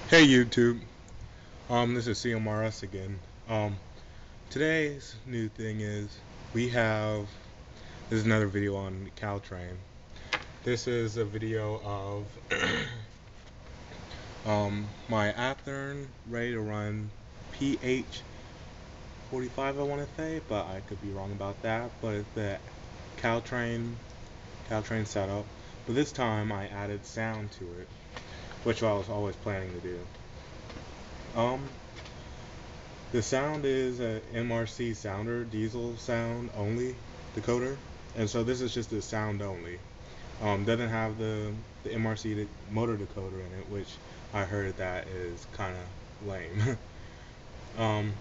Hey YouTube, this is CMRS again. Today's new thing is this is another video on Caltrain. This is a video of my Athearn ready to run PH45, I want to say, but I could be wrong about that. But it's the Caltrain setup. But this time I added sound to it, which I was always planning to do. The sound is a Mrc Sounder diesel sound only decoder, and so this is just a sound only. Doesn't have the Mrc motor decoder in it, which I heard that is kind of lame. um,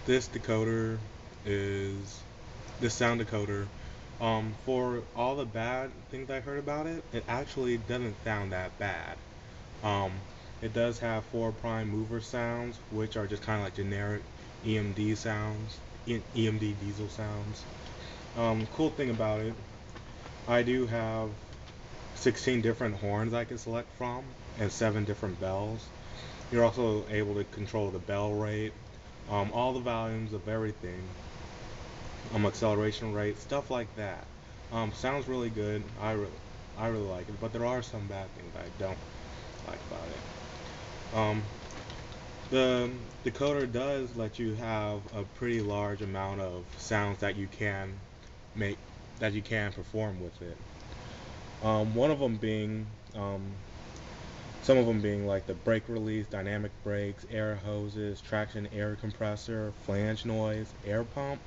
this decoder is this sound decoder. For all the bad things I heard about it, it actually doesn't sound that bad. Um, it does have 4' mover sounds, which are just kind of like generic EMD sounds, EMD diesel sounds. Cool thing about it, I do have 16 different horns I can select from and 7 different bells. You're also able to control the bell rate, all the volumes of everything, acceleration rate, stuff like that. Sounds really good. I really like it, but there are some bad things I don't like about it. The decoder does let you have a pretty large amount of sounds that you can make, that you can perform with it. One of them being, some of them being like the brake release, dynamic brakes, air hoses, traction air compressor, flange noise, air pump.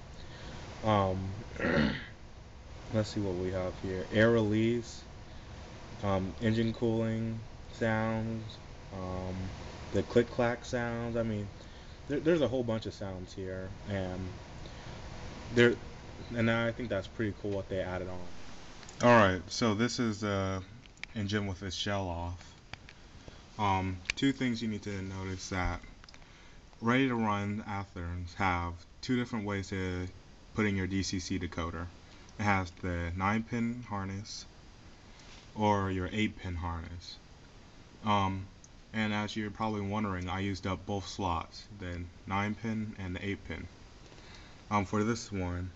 Let's see what we have here. Air release, engine cooling sounds, the click-clack sounds. I mean, there's a whole bunch of sounds here, and I think that's pretty cool what they added on. Alright, so this is the engine with its shell off. Two things you need to notice: that ready to run Athearns have two different ways to put in your DCC decoder. It has the 9-pin harness or your 8-pin harness. And as you're probably wondering, I used up both slots, the 9-pin and the 8-pin. For this one,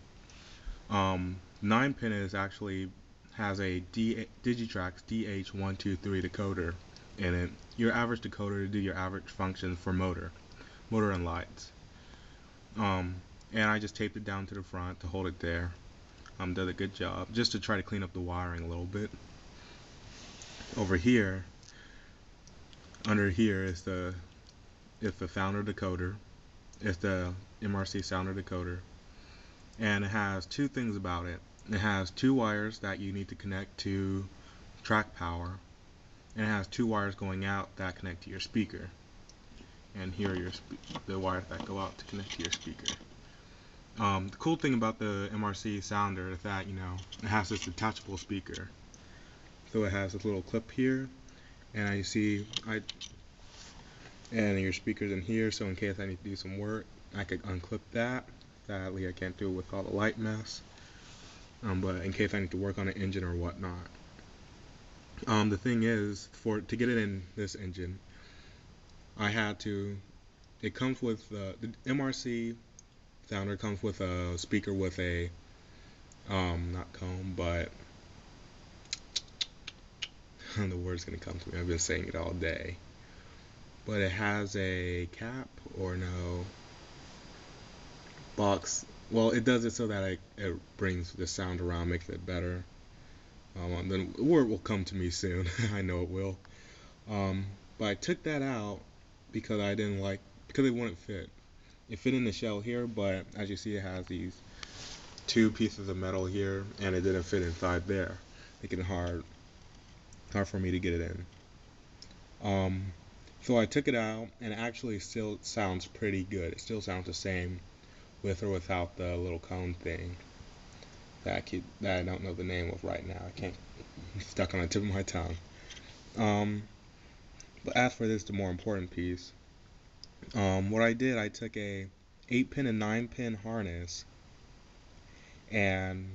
9-pin is actually has a Digitrax DH123 decoder in it. Your average decoder to do your average functions for motor and lights. And I just taped it down to the front to hold it there. Did a good job, just to try to clean up the wiring a little bit. Over here, under here is the Sounder decoder. It's the Mrc Sounder decoder, and it has two things about it. It has 2 wires that you need to connect to track power, and it has 2 wires going out that connect to your speaker. And here are the wires that go out to connect to your speaker. The cool thing about the Mrc Sounder is that, it has this detachable speaker. So it has this little clip here, and and your speaker's in here, so in case I need to do some work, I could unclip that. Sadly, I can't do it with all the light mess, but in case I need to work on an engine or whatnot. The thing is, to get it in this engine, it comes with, the Mrc Sounder comes with a speaker with a, not comb, but, the word's going to come to me, I've been saying it all day. But it has a cap or no box. Well, it does it so that it brings the sound around, makes it better. Then the word will come to me soon. I know it will. But I took that out because because it wouldn't fit. It fit in the shell here, but as you see, it has these 2 pieces of metal here, and it didn't fit inside there, making it hard for me to get it in. So I took it out, and it actually still sounds pretty good. It still sounds the same with or without the little cone thing that I don't know the name of right now. I can't. It's stuck on the tip of my tongue. But as for this, the more important piece, what I did, I took a 8-pin and 9-pin harness and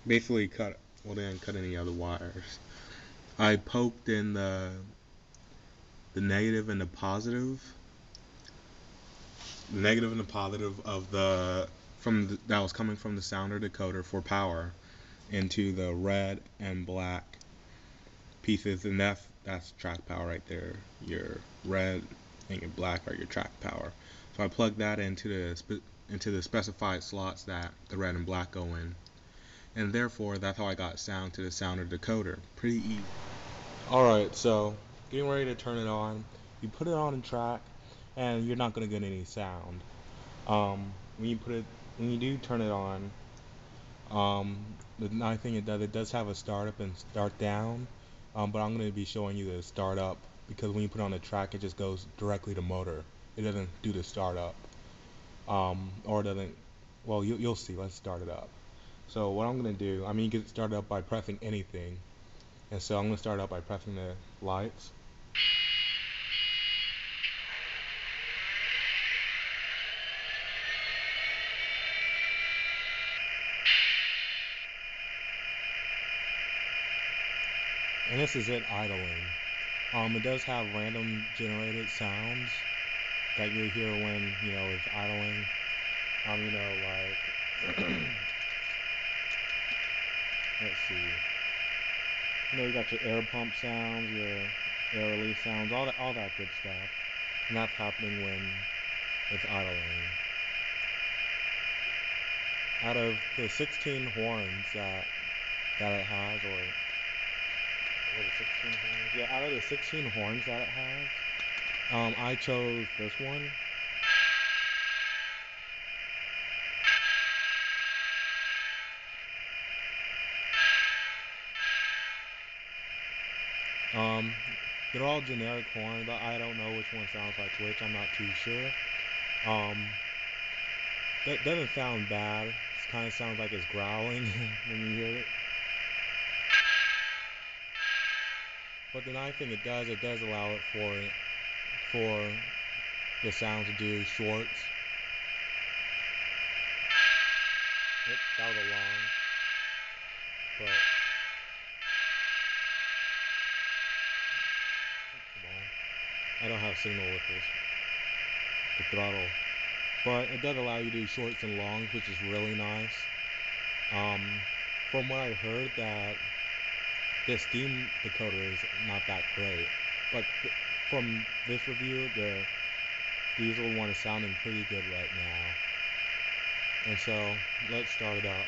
basically didn't cut any other wires. I poked in the the negative and the positive, of that was coming from the sounder decoder for power into the red and black pieces, and that's track power right there. Your red and your black are your track power. So I plug that into the specified slots that the red and black go in, and therefore that's how I got sound to the sounder decoder. Pretty easy. Alright, so getting ready to turn it on, you put it on in track, and you're not gonna get any sound. When you do turn it on, the nice thing it does have a start up and start down, but I'm going to be showing you the start up because when you put it on the track, it just goes directly to motor. It doesn't do the start up, or it doesn't. Well, you'll see. Let's start it up. So what I'm going to do, you get it started up by pressing anything, and so I'm going to start it up by pressing the lights. And this is it idling. It does have random generated sounds that you hear when, it's idling. Like, let's see. You got your air pump sounds, your air release sounds, all that good stuff. And that's happening when it's idling. Out of the 16 horns that it has, or what is 16 horns? Yeah, out of the 16 horns that it has, I chose this one. They're all generic horns. I don't know which one sounds like which. I'm not too sure. That doesn't sound bad. It kind of sounds like it's growling when you hear it. But the nice thing it does allow it for the sound to do shorts. Oops, that was a long. But come on, I don't have signal with the throttle. But it does allow you to do shorts and longs, which is really nice. From what I heard, that the steam decoder is not that great, but from this review, the diesel one is sounding pretty good right now. And so let's start it up.